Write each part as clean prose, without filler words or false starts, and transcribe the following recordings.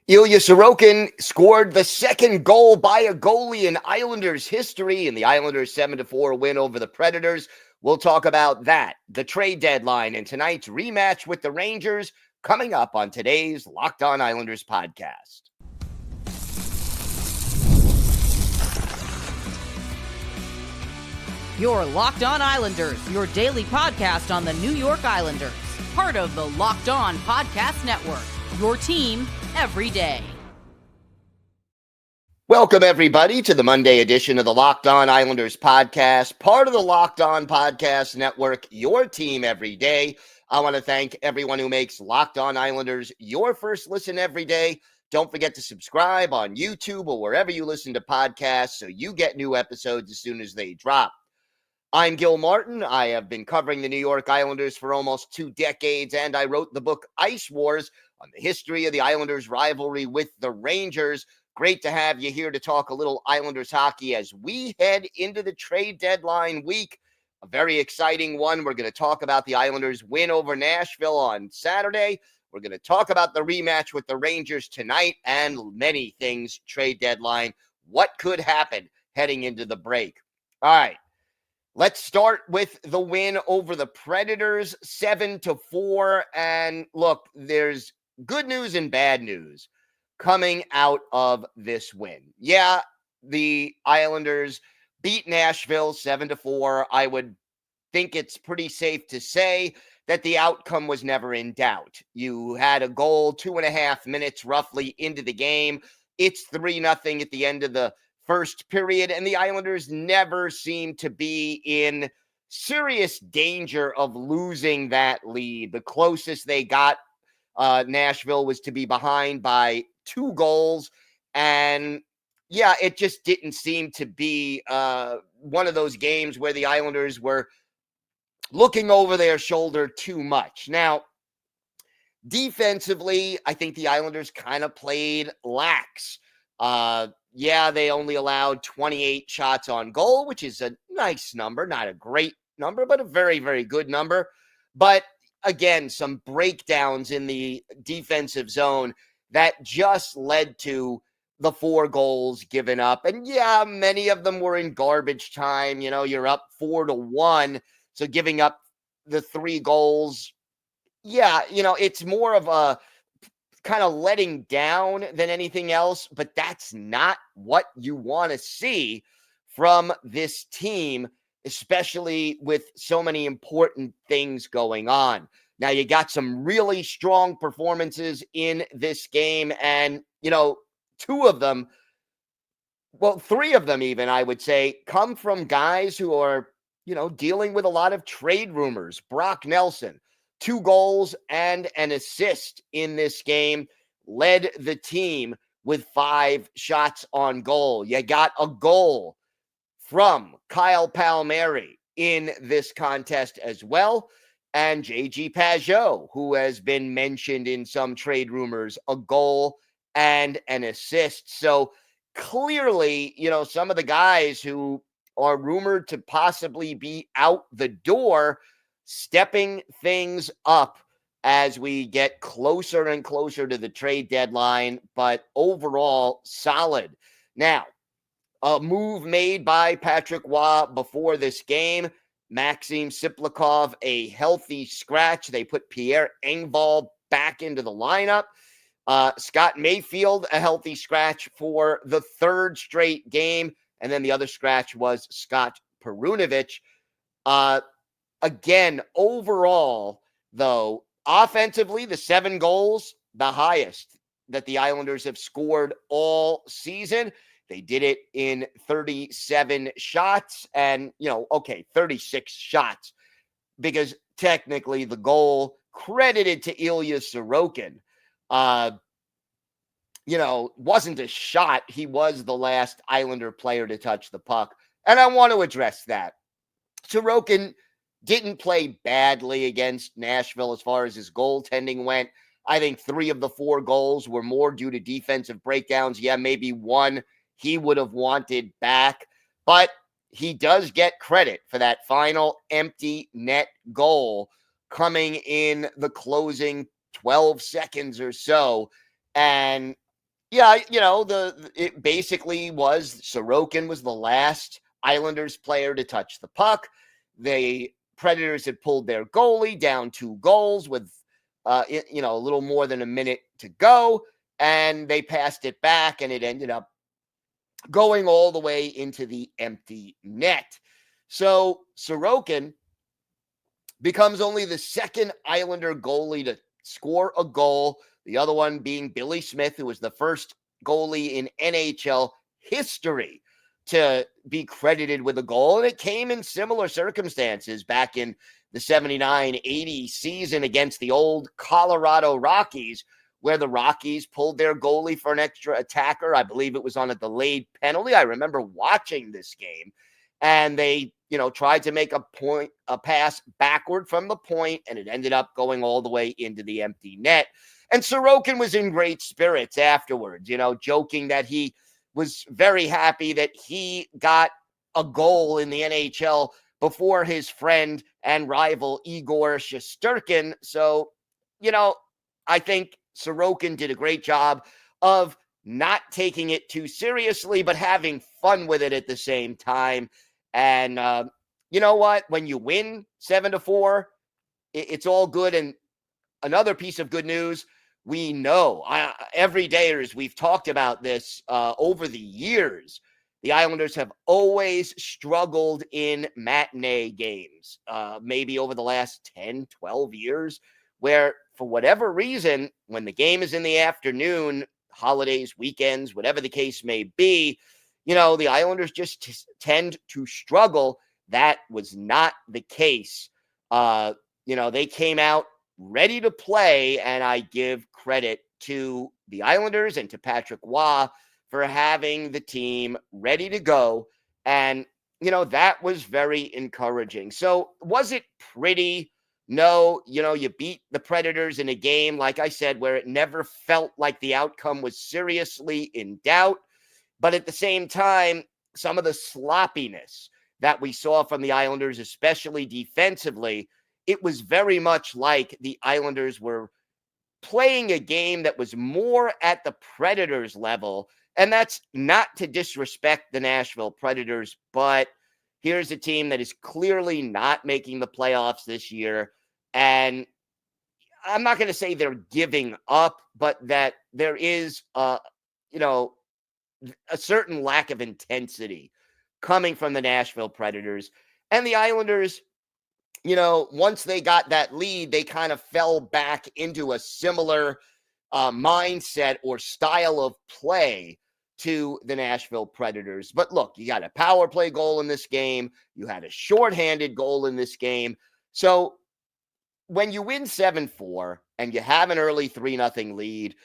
Ilya Sorokin scored the second goal by a goalie in Islanders history in the Islanders 7-4 win over the Predators. We'll talk about that, the trade deadline, and tonight's rematch with the Rangers coming up on today's Locked On Islanders podcast. Your Locked On Islanders, your daily podcast on the New York Islanders. Part of the Locked On Podcast Network, your team every day. Welcome, everybody, to the Monday edition of the Locked On Islanders podcast, part of the Locked On Podcast Network, your team every day. I want to thank everyone who makes Locked On Islanders your first listen every day. Don't forget to subscribe on YouTube or wherever you listen to podcasts so you get new episodes as soon as they drop. I'm Gil Martin. I have been covering the New York Islanders for almost 2 decades, and I wrote the book Ice Wars on the history of the Islanders' rivalry with the Rangers. Great to have you here to talk a little Islanders hockey as we head into the trade deadline week. A very exciting one. We're going to talk about the Islanders' win over Nashville on Saturday. We're going to talk about the rematch with the Rangers tonight and many things trade deadline. What could happen heading into the break? All right. Let's start with the win over the Predators, 7-4. And look, there's good news and bad news coming out of this win. Yeah, the Islanders beat Nashville 7-4. I would think it's pretty safe to say that the outcome was never in doubt. You had a goal 2.5 minutes roughly into the game. It's 3-0 at the end of the first period, and the Islanders never seemed to be in serious danger of losing that lead. The closest they got Nashville was to be behind by 2 goals, and yeah, it just didn't seem to be one of those games where the Islanders were looking over their shoulder too much. Now, defensively, I think the Islanders kind of played lax. Yeah, they only allowed 28 shots on goal, which is a nice number, not a great number, but a very, very good number. But again, some breakdowns in the defensive zone that just led to the 4 goals given up. And yeah, many of them were in garbage time. You know, you're up 4-1. So giving up the 3 goals, yeah, you know, it's more of a kind of letting down than anything else, but that's not what you want to see from this team, especially with so many important things going on. Now, you got some really strong performances in this game, and, you know, 2 of them, well, 3 of them even, I would say, come from guys who are, you know, dealing with a lot of trade rumors. Brock Nelson, 2 goals and an assist in this game, led the team with 5 shots on goal. You got a goal from Kyle Palmieri in this contest as well. And J.G. Pageau, who has been mentioned in some trade rumors, a goal and an assist. So clearly, you know, some of the guys who are rumored to possibly be out the door, stepping things up as we get closer and closer to the trade deadline, but overall solid. Now, a move made by Patrick Roy before this game, Maxim Siplikov, a healthy scratch. They put Pierre Engvall back into the lineup. Scott Mayfield, a healthy scratch for the 3rd straight game. And then the other scratch was Scott Perunovich. Again, overall, though, offensively, the 7 goals, the highest that the Islanders have scored all season. They did it in 37 shots and, you know, okay, 36 shots because technically the goal credited to Ilya Sorokin, you know, wasn't a shot. He was the last Islander player to touch the puck. And I want to address that. Sorokin didn't play badly against Nashville as far as his goaltending went. I think 3 of the 4 goals were more due to defensive breakdowns. Yeah, maybe 1 he would have wanted back, but he does get credit for that final empty net goal coming in the closing 12 seconds or so. And Yeah, it basically was Sorokin was the last Islanders player to touch the puck. The Predators had pulled their goalie down 2 goals with a little more than a minute to go, and they passed it back, and it ended up going all the way into the empty net. So Sorokin becomes only the second Islander goalie to score a goal, the other one being Billy Smith, who was the first goalie in NHL history to be credited with a goal. And it came in similar circumstances back in the 79-80 season against the old Colorado Rockies, where the Rockies pulled their goalie for an extra attacker. I believe it was on a delayed penalty. I remember watching this game, and they tried to make a pass backward from the point, and it ended up going all the way into the empty net. And Sorokin was in great spirits afterwards, joking that he was very happy that he got a goal in the NHL before his friend and rival Igor Shesterkin. So, I think Sorokin did a great job of not taking it too seriously, but having fun with it at the same time. And you know what? When you win 7-4, it's all good. And another piece of good news, we know everydayers, we've talked about this over the years. The Islanders have always struggled in matinee games, maybe over the last 10, 12 years, where for whatever reason, when the game is in the afternoon, holidays, weekends, whatever the case may be, the Islanders just tend to struggle. That was not the case. They came out ready to play, and I give credit to the Islanders and to Patrick Roy for having the team ready to go. And, that was very encouraging. So was it pretty? No, you beat the Predators in a game, like I said, where it never felt like the outcome was seriously in doubt. But at the same time, some of the sloppiness that we saw from the Islanders, especially defensively, it was very much like the Islanders were playing a game that was more at the Predators level. And that's not to disrespect the Nashville Predators, but here's a team that is clearly not making the playoffs this year. And I'm not going to say they're giving up, but that there is, a certain lack of intensity coming from the Nashville Predators. And the Islanders, once they got that lead, they kind of fell back into a similar mindset or style of play to the Nashville Predators. But look, you got a power play goal in this game. You had a shorthanded goal in this game. So when you win 7-4 and you have an early 3-0 lead,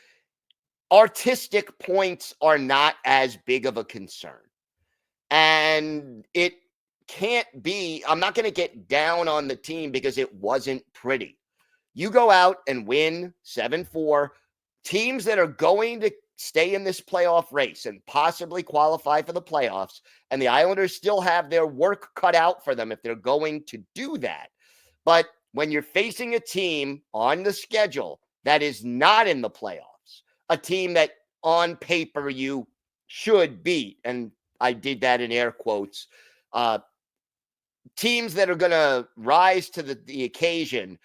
artistic points are not as big of a concern. And it can't be, I'm not going to get down on the team because it wasn't pretty. You go out and win 7-4. Teams that are going to stay in this playoff race and possibly qualify for the playoffs, and the Islanders still have their work cut out for them if they're going to do that. But when you're facing a team on the schedule that is not in the playoffs, a team that on paper you should beat, and I did that in air quotes, teams that are going to rise to the occasion,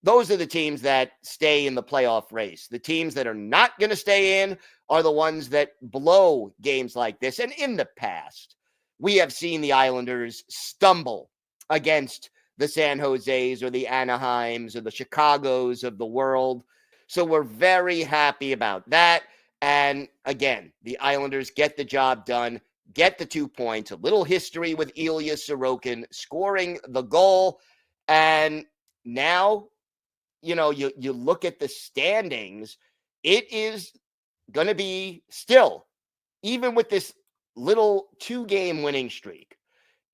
those are the teams that stay in the playoff race. The teams that are not going to stay in are the ones that blow games like this. And in the past, we have seen the Islanders stumble against the San Jose's or the Anaheims or the Chicagos of the world. So we're very happy about that. And again, the Islanders get the job done, get the 2 points, a little history with Ilya Sorokin scoring the goal. And now, you look at the standings, it is going to be still, even with this little 2-game winning streak,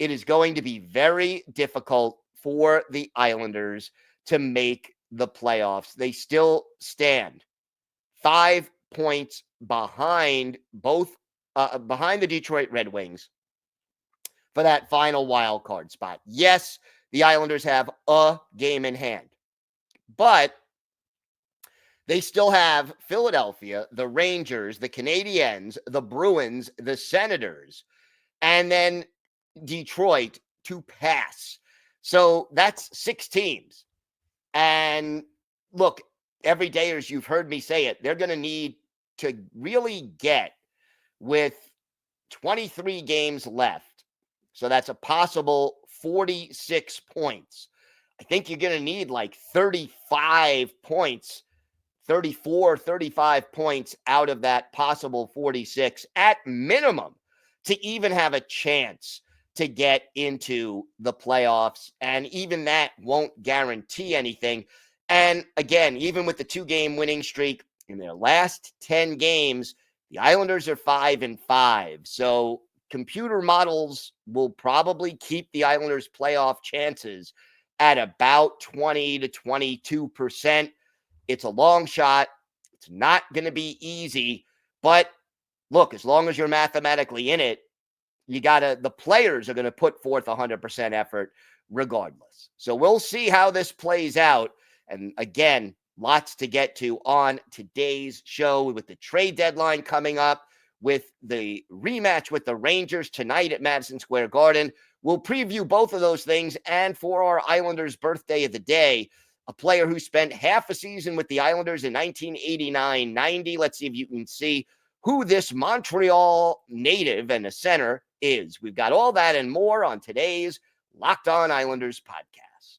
it is going to be very difficult for the Islanders to make the playoffs. They still stand 5 points behind behind the Detroit Red Wings for that final wild card spot. Yes, the Islanders have a game in hand, but They still have Philadelphia, the Rangers, the Canadiens, the Bruins, the Senators, and then Detroit to pass. So that's 6 teams. And look, every day, as you've heard me say it, they're going to need to really get with 23 games left. So that's a possible 46 points. I think you're going to need like 35 points, 34, 35 points out of that possible 46 at minimum to even have a chance to get into the playoffs. And even that won't guarantee anything. And again, even with the 2-game winning streak in their last 10 games, the Islanders are 5-5. So computer models will probably keep the Islanders' playoff chances at about 20 to 22%. It's a long shot. It's not going to be easy. But look, as long as you're mathematically in it, the players are going to put forth 100% effort regardless. So we'll see how this plays out. And again, lots to get to on today's show with the trade deadline coming up, with the rematch with the Rangers tonight at Madison Square Garden. We'll preview both of those things. And for our Islanders birthday of the day, a player who spent half a season with the Islanders in 1989-90. Let's see if you can see who this Montreal native and a center is. We've got all that and more on today's Locked On Islanders podcast.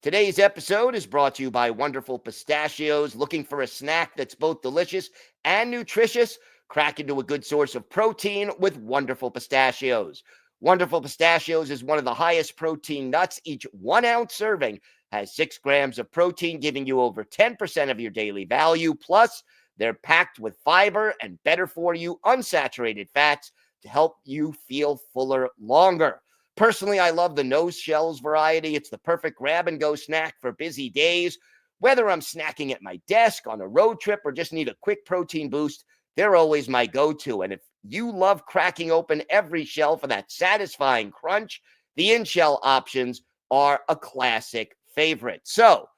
Today's episode is brought to you by Wonderful Pistachios. Looking for a snack that's both delicious and nutritious? Crack into a good source of protein with Wonderful Pistachios. Wonderful Pistachios is one of the highest protein nuts. Each 1 ounce serving has 6 grams of protein, giving you over 10% of your daily value. Plus, they're packed with fiber and better for you unsaturated fats to help you feel fuller longer. Personally, I love the no shells variety. It's the perfect grab-and-go snack for busy days. Whether I'm snacking at my desk, on a road trip, or just need a quick protein boost, they're always my go-to. And if you love cracking open every shell for that satisfying crunch, the in-shell options are a classic favorite. So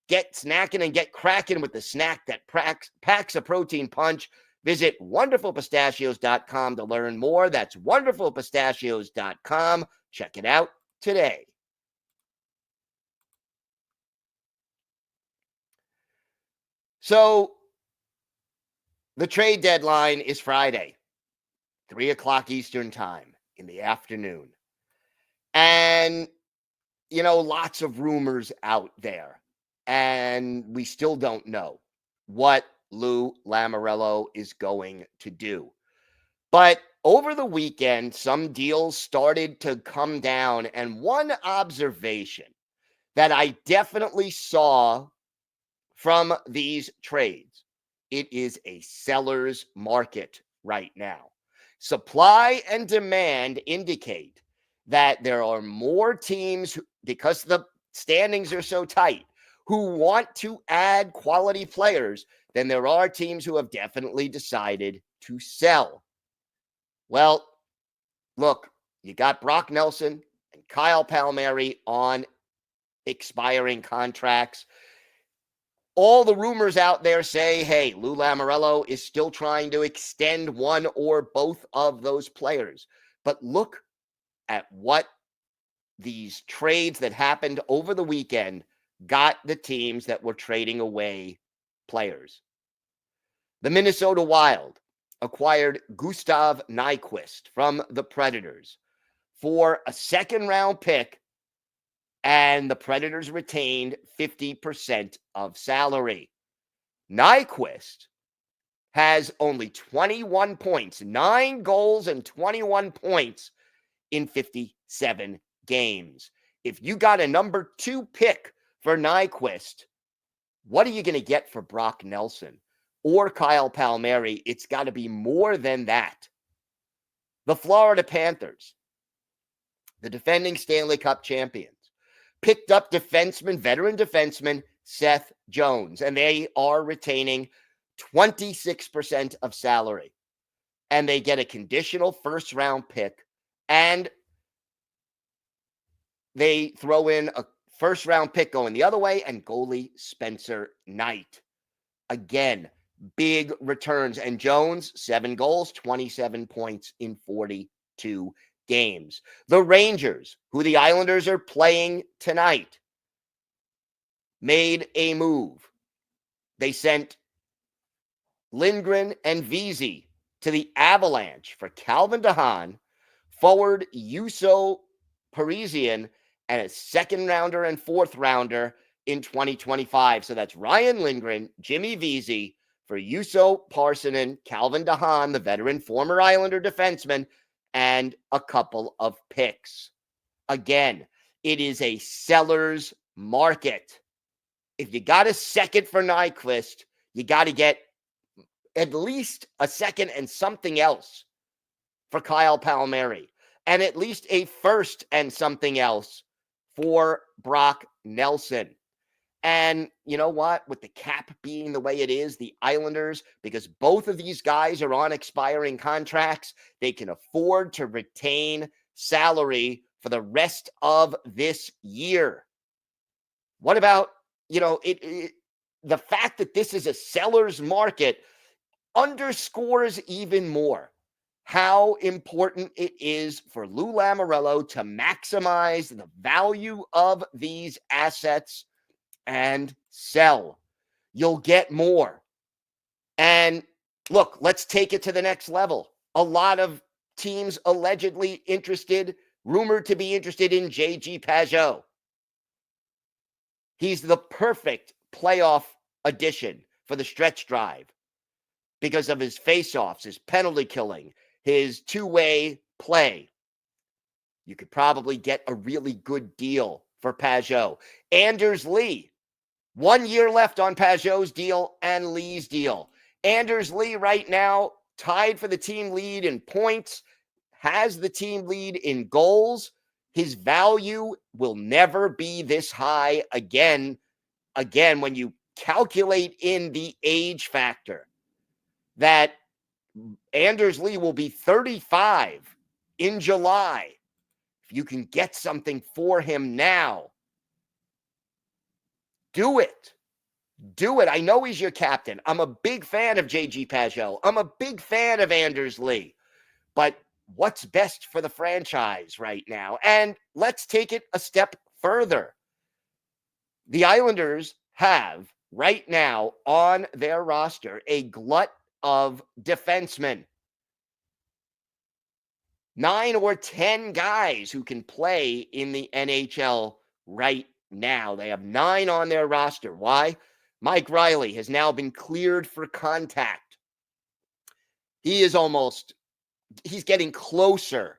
get snacking and get cracking with the snack that packs a protein punch. Visit wonderfulpistachios.com to learn more. That's wonderfulpistachios.com. Check it out today. So the trade deadline is Friday, 3 o'clock Eastern time in the afternoon. And, lots of rumors out there. And we still don't know what Lou Lamoriello is going to do. But over the weekend, some deals started to come down. And one observation that I definitely saw from these trades, it is a seller's market right now. Supply and demand indicate that there are more teams, because the standings are so tight, who want to add quality players than there are teams who have definitely decided to sell. Well, look, you got Brock Nelson and Kyle Palmieri on expiring contracts. All the rumors out there say, hey, Lou Lamoriello is still trying to extend one or both of those players. But look at what these trades that happened over the weekend got the teams that were trading away players. The Minnesota Wild acquired Gustav Nyquist from the Predators for a second-round pick, and the Predators retained 50% of salary. Nyquist has only 21 points, 9 goals and 21 points in 57 games. If you got a number 2 pick for Nyquist, what are you going to get for Brock Nelson or Kyle Palmieri? It's got to be more than that. The Florida Panthers, the defending Stanley Cup champions, picked up veteran defenseman Seth Jones, and they are retaining 26% of salary. And they get a conditional first-round pick, and they throw in a first-round pick going the other way, and goalie Spencer Knight. Again, big returns. And Jones, 7 goals, 27 points in 42 games. The Rangers, who the Islanders are playing tonight, made a move. They sent Lindgren and Vesey to the Avalanche for Calvin DeHaan, forward Juuso Parisian, and a second-rounder and fourth-rounder in 2025. So that's Ryan Lindgren, Jimmy Vesey for Juuso Parssinen, Calvin DeHaan, the veteran former Islander defenseman, and a couple of picks. Again, it is a seller's market. If you got a second for Nyquist, you got to get at least a second and something else for Kyle Palmieri, and at least a first and something else for Brock Nelson. And you know what? With the cap being the way it is, the Islanders, because both of these guys are on expiring contracts, they can afford to retain salary for the rest of this year. What about, the fact that this is a seller's market underscores even more how important it is for Lou Lamoriello to maximize the value of these assets and sell. You'll get more. And look, let's take it to the next level. A lot of teams allegedly interested, rumored to be interested in J.G. Pageau. He's the perfect playoff addition for the stretch drive because of his faceoffs, his penalty killing, his two-way play. You could probably get a really good deal for Pageau. Anders Lee, 1 year left on Pageau's deal and Lee's deal. Anders Lee right now tied for the team lead in points, has the team lead in goals. His value will never be this high again. Again, when you calculate in the age factor, that Anders Lee will be 35 in July. If you can get something for him now, do it. Do it. I know he's your captain. I'm a big fan of J.G. Pageau. I'm a big fan of Anders Lee. But what's best for the franchise right now? And let's take it a step further. The Islanders have right now on their roster a glut of defensemen. 9 or 10 guys who can play in the NHL right now. They have 9 on their roster. Why? Mike Riley has now been cleared for contact. He's getting closer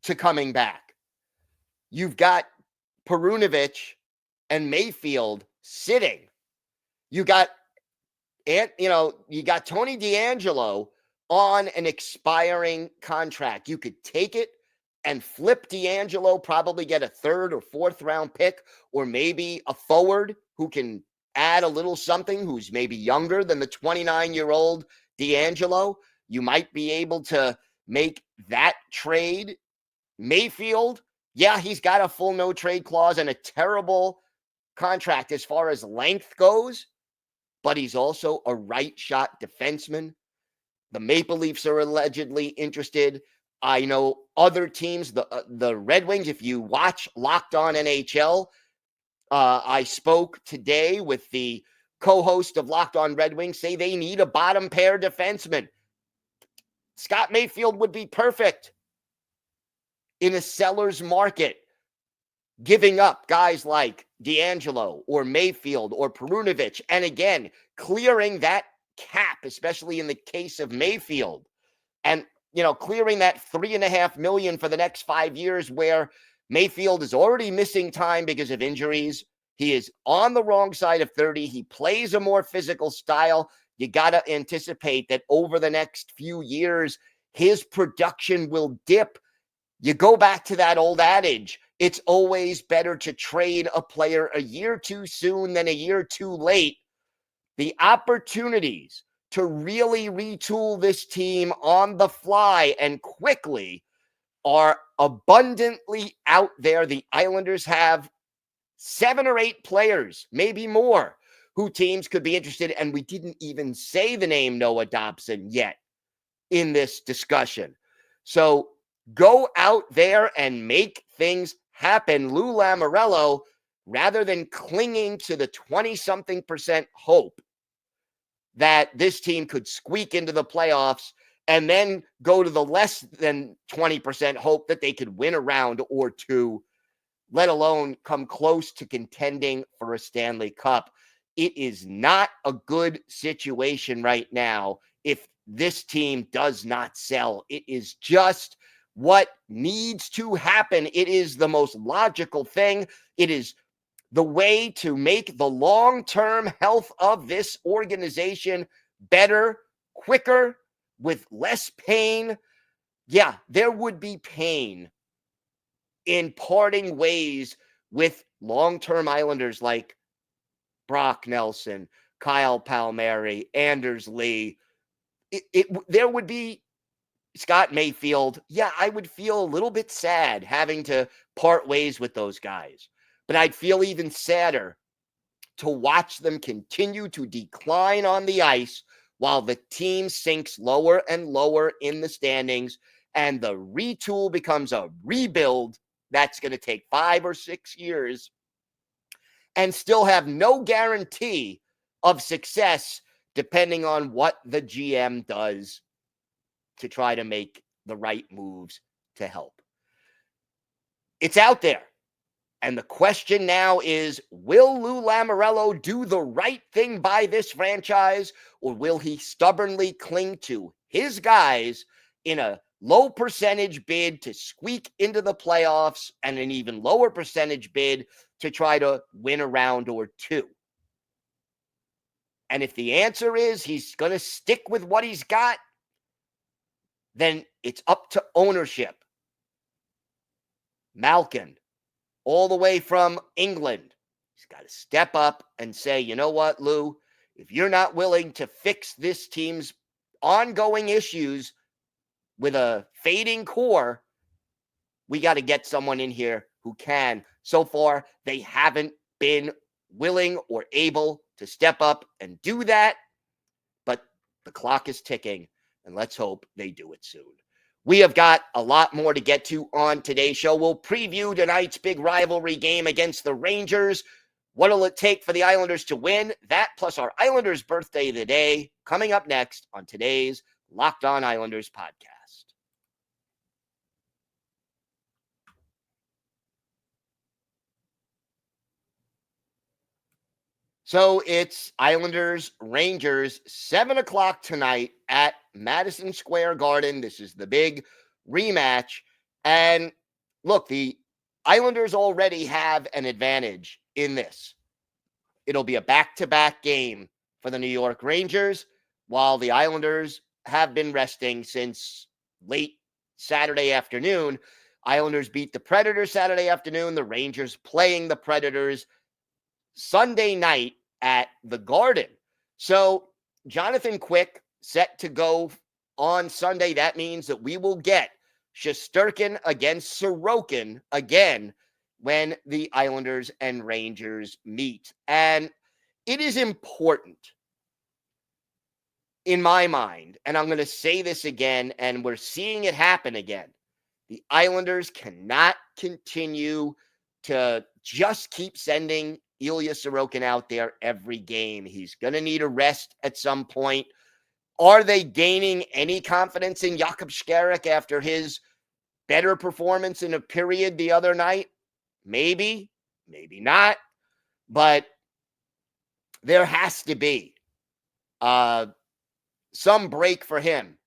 to coming back. You've got Perunovich and Mayfield sitting. You got Tony DeAngelo on an expiring contract. You could take it and flip DeAngelo, probably get a 3rd or 4th round pick, or maybe a forward who can add a little something, who's maybe younger than the 29-year-old DeAngelo. You might be able to make that trade. Mayfield, yeah, he's got a full no trade clause and a terrible contract as far as length goes, but he's also a right shot defenseman. The Maple Leafs are allegedly interested. I know other teams, the Red Wings, if you watch Locked On NHL, I spoke today with the co-host of Locked On Red Wings, say they need a bottom pair defenseman. Scott Mayfield would be perfect in a seller's market, giving up guys like DeAngelo or Mayfield or Perunovich, and again, clearing that cap, especially in the case of Mayfield, and clearing that $3.5 million for the next 5 years, where Mayfield is already missing time because of injuries. He is on the wrong side of 30. He plays a more physical style. You got to anticipate that over the next few years, his production will dip. You go back to that old adage, it's always better to trade a player a year too soon than a year too late. The opportunities to really retool this team on the fly and quickly are abundantly out there. The Islanders have 7 or 8 players, maybe more, who teams could be interested. And we didn't even say the name Noah Dobson yet in this discussion. So go out there and make things happen. Lou Lamoriello, rather than clinging to the 20-something% hope that this team could squeak into the playoffs and then go to the less than 20% hope that they could win a round or two, let alone come close to contending for a Stanley Cup. It is not a good situation right now if this team does not sell. It is just what needs to happen. It is the most logical thing. It is the way to make the long-term health of this organization better, quicker, with less pain. Yeah, there would be pain in parting ways with long-term Islanders like Brock Nelson, Kyle Palmieri, Anders Lee. There would be Scott Mayfield. Yeah, I would feel a little bit sad having to part ways with those guys. But I'd feel even sadder to watch them continue to decline on the ice while the team sinks lower and lower in the standings and the retool becomes a rebuild that's going to take 5 or 6 years and still have no guarantee of success depending on what the GM does to try to make the right moves to help. It's out there. And the question now is, will Lou Lamoriello do the right thing by this franchise, or will he stubbornly cling to his guys in a low percentage bid to squeak into the playoffs and an even lower percentage bid to try to win a round or two? And if the answer is he's going to stick with what he's got, then it's up to ownership. Malkin, all the way from England, he's got to step up and say, you know what, Lou, if you're not willing to fix this team's ongoing issues with a fading core, we got to get someone in here who can. So far, they haven't been willing or able to step up and do that, but the clock is ticking, and let's hope they do it soon. We have got a lot more to get to on today's show. We'll preview tonight's big rivalry game against the Rangers. What will it take for the Islanders to win? That plus our Islanders birthday of the day coming up next on today's Locked On Islanders podcast. So it's Islanders, Rangers, 7 o'clock tonight at Madison Square Garden. This is the big rematch. And look, the Islanders already have an advantage in this. It'll be a back-to-back game for the New York Rangers, while the Islanders have been resting since late Saturday afternoon. Islanders beat the Predators Saturday afternoon. The Rangers playing the Predators Sunday night at the Garden. So Jonathan Quick set to go on Sunday. That means that we will get Shesterkin against Sorokin again when the Islanders and Rangers meet. And it is important in my mind, and I'm going to say this again, and we're seeing it happen again. The Islanders cannot continue to just keep sending Ilya Sorokin out there every game. He's going to need a rest at some point. Are they gaining any confidence in Jakub Skarek after his better performance in a period the other night? Maybe, maybe not. But there has to be some break for him.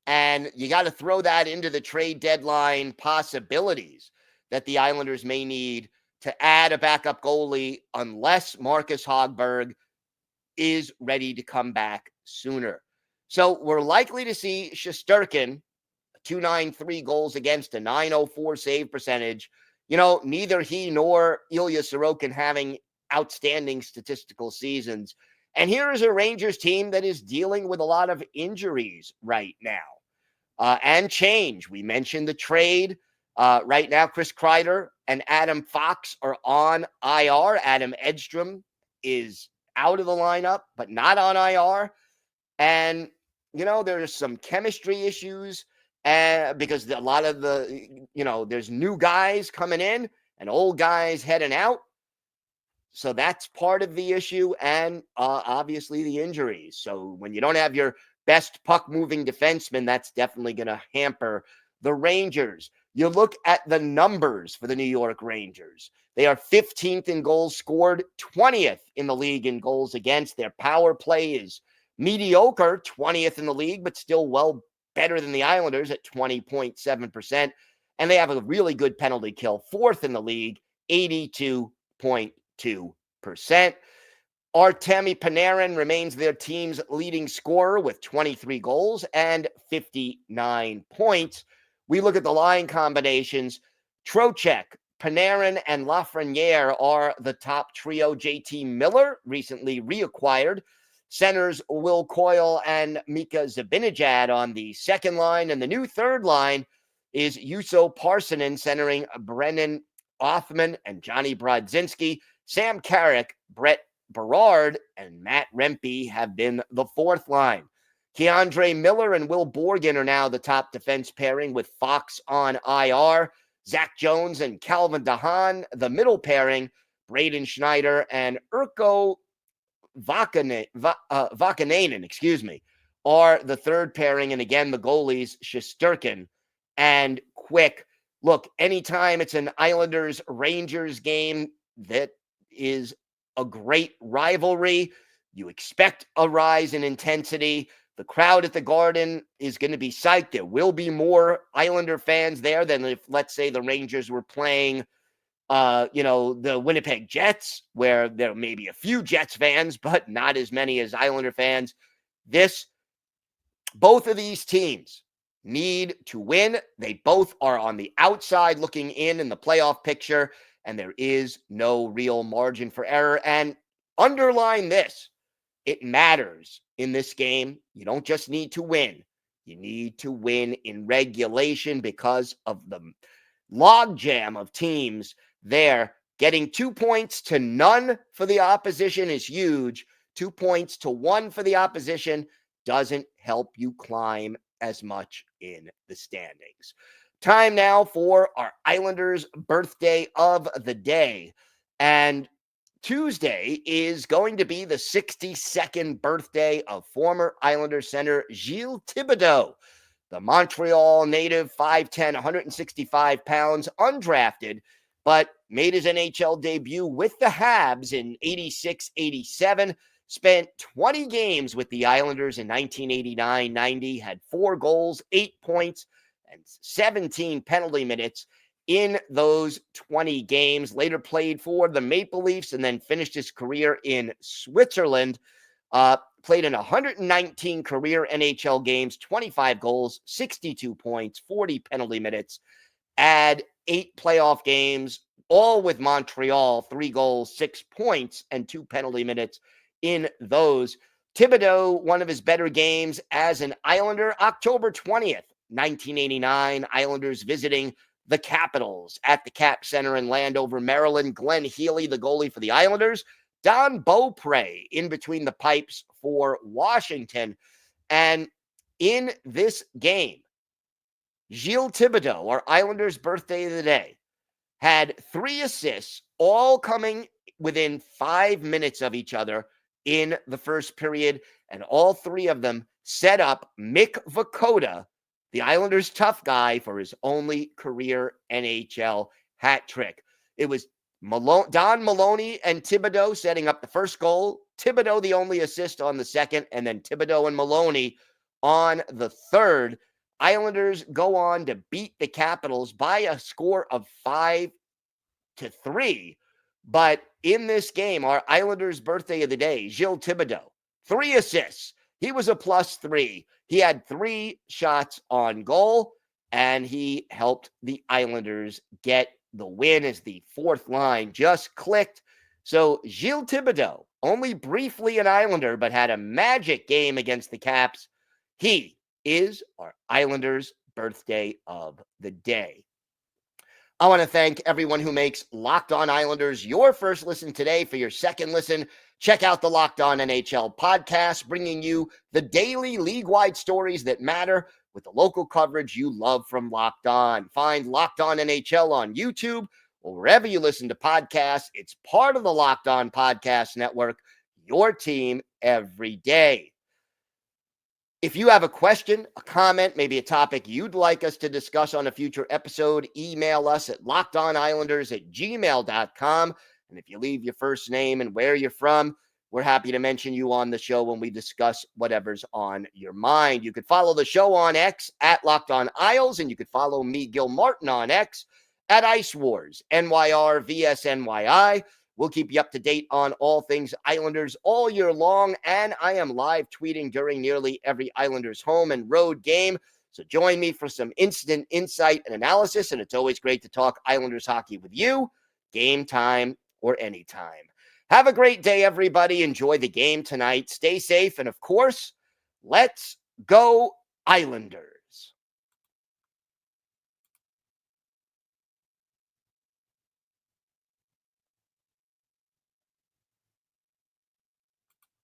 And you got to throw that into the trade deadline possibilities that the Islanders may need to add a backup goalie unless Marcus Hogberg is ready to come back sooner. So we're likely to see Shesterkin, 293 goals against, a 904 save percentage. You know, neither he nor Ilya Sorokin having outstanding statistical seasons. And here is a Rangers team that is dealing with a lot of injuries right now and change. We mentioned the trade Right now, Chris Kreider and Adam Fox are on IR. Adam Edstrom is out of the lineup, but not on IR. And, there's some chemistry issues because a lot of there's new guys coming in and old guys heading out. So that's part of the issue, and obviously the injuries. So when you don't have your best puck-moving defenseman, that's definitely going to hamper the Rangers. You look at the numbers for the New York Rangers. They are 15th in goals scored, 20th in the league in goals against. Their power play is mediocre, 20th in the league, but still well better than the Islanders at 20.7%. And they have a really good penalty kill, 4th in the league, 82.2%. Artemi Panarin remains their team's leading scorer with 23 goals and 59 points. We look at the line combinations. Trocheck, Panarin, and Lafreniere are the top trio. JT Miller, recently reacquired. Centers Will Coyle and Mika Zibanejad on the second line. And the new third line is Juuso Parssinen centering Brennan Othman and Johnny Brodzinski. Sam Carrick, Brett Berard, and Matt Rempe have been the fourth line. Keandre Miller and Will Borgen are now the top defense pairing with Fox on IR. Zach Jones and Calvin DeHaan, the middle pairing. Braden Schneider and Urko Vakanainen, are the third pairing. And again, the goalies, Shesterkin and Quick. Look, anytime it's an Islanders-Rangers game, that is a great rivalry. You expect a rise in intensity. The crowd at the Garden is going to be psyched. There will be more Islander fans there than if, let's say, the Rangers were playing, the Winnipeg Jets, where there may be a few Jets fans, but not as many as Islander fans. Both of these teams need to win. They both are on the outside looking in the playoff picture, and there is no real margin for error. And underline this, it matters in this game. You don't just need to win. You need to win in regulation because of the logjam of teams there. Getting 2 points to none for the opposition is huge. 2 points to 1 for the opposition doesn't help you climb as much in the standings. Time now for our Islanders birthday of the day. And Tuesday is going to be the 62nd birthday of former Islander center Gilles Thibodeau, the Montreal native, 5'10", 165 pounds, undrafted, but made his NHL debut with the Habs in 86-87, spent 20 games with the Islanders in 1989-90, had 4 goals, 8 points, and 17 penalty minutes in those 20 games. Later played for the Maple Leafs and then finished his career in Switzerland. Played in 119 career NHL games, 25 goals, 62 points, 40 penalty minutes. Add 8 playoff games, all with Montreal, 3 goals, 6 points, and 2 penalty minutes in those. Thibodeau, one of his better games as an Islander, October 20th, 1989, Islanders visiting the Capitals at the Cap Center in Landover, Maryland. Glenn Healy, the goalie for the Islanders. Don Beaupre in between the pipes for Washington. And in this game, Gilles Thibodeau, our Islanders' birthday of the day, had 3 assists, all coming within 5 minutes of each other in the first period, and all 3 of them set up Mick Vukota, the Islanders' tough guy, for his only career NHL hat trick. It was Don Maloney and Thibodeau setting up the first goal, Thibodeau the only assist on the second, and then Thibodeau and Maloney on the third. Islanders go on to beat the Capitals by a score of 5-3. But in this game, our Islanders' birthday of the day, Gilles Thibodeau, 3 assists. He was a +3. He had 3 shots on goal, and he helped the Islanders get the win as the fourth line just clicked. So Gilles Thibodeau, only briefly an Islander, but had a magic game against the Caps. He is our Islanders' birthday of the day. I want to thank everyone who makes Locked On Islanders your first listen today. For your second listen, check out the Locked On NHL podcast, bringing you the daily league-wide stories that matter with the local coverage you love from Locked On. Find Locked On NHL on YouTube or wherever you listen to podcasts. It's part of the Locked On Podcast Network, your team every day. If you have a question, a comment, maybe a topic you'd like us to discuss on a future episode, email us at lockedonislanders@gmail.com. And if you leave your first name and where you're from, we're happy to mention you on the show when we discuss whatever's on your mind. You could follow the show on X at Locked On Isles, and you could follow me, Gil Martin, on X at Ice Wars, NYR-VSNYI. We'll keep you up to date on all things Islanders all year long, and I am live tweeting during nearly every Islanders home and road game. So join me for some instant insight and analysis, and it's always great to talk Islanders hockey with you, game time or anytime. Have a great day, everybody. Enjoy the game tonight. Stay safe, and of course, let's go Islanders.